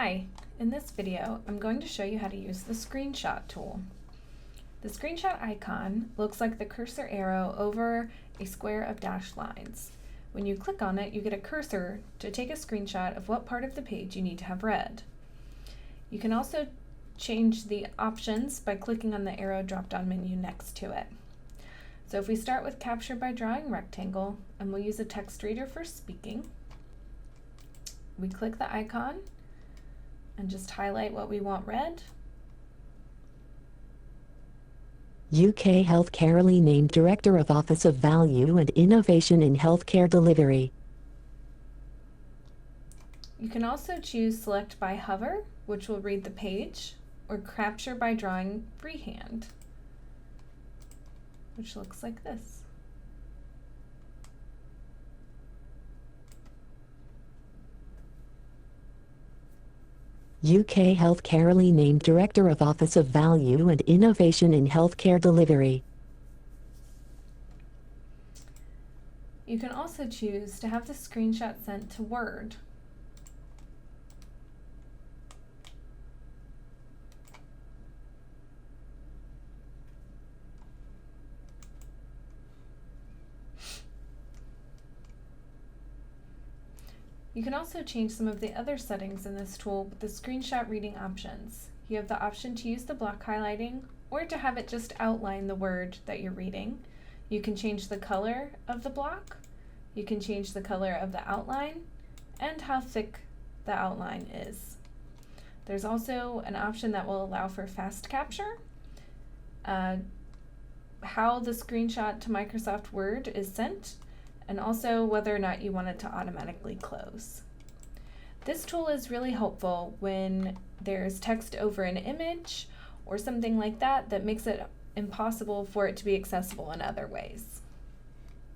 Hi, in this video I'm going to show you how to use the screenshot tool. The screenshot icon looks like the cursor arrow over a square of dashed lines. When you click on it, you get a cursor to take a screenshot of what part of the page you need to have read. You can also change the options by clicking on the arrow drop-down menu next to it. So if we start with capture by drawing rectangle, and we'll use a text reader for speaking, we click the icon and just highlight what we want read. UK Healthcare named Director of Office of Value and Innovation in Healthcare Delivery. You can also choose Select by Hover, which will read the page, or Capture by Drawing Freehand, which looks like this. UK Healthcare named Director of Office of Value and Innovation in Healthcare Delivery. You can also choose to have the screenshot sent to Word. You can also change some of the other settings in this tool with the screenshot reading options. You have the option to use the block highlighting or to have it just outline the word that you're reading. You can change the color of the block, you can change the color of the outline, and how thick the outline is. There's also an option that will allow for fast capture, how the screenshot to Microsoft Word is sent, and also whether or not you want it to automatically close. This tool is really helpful when there's text over an image or something like that that makes it impossible for it to be accessible in other ways.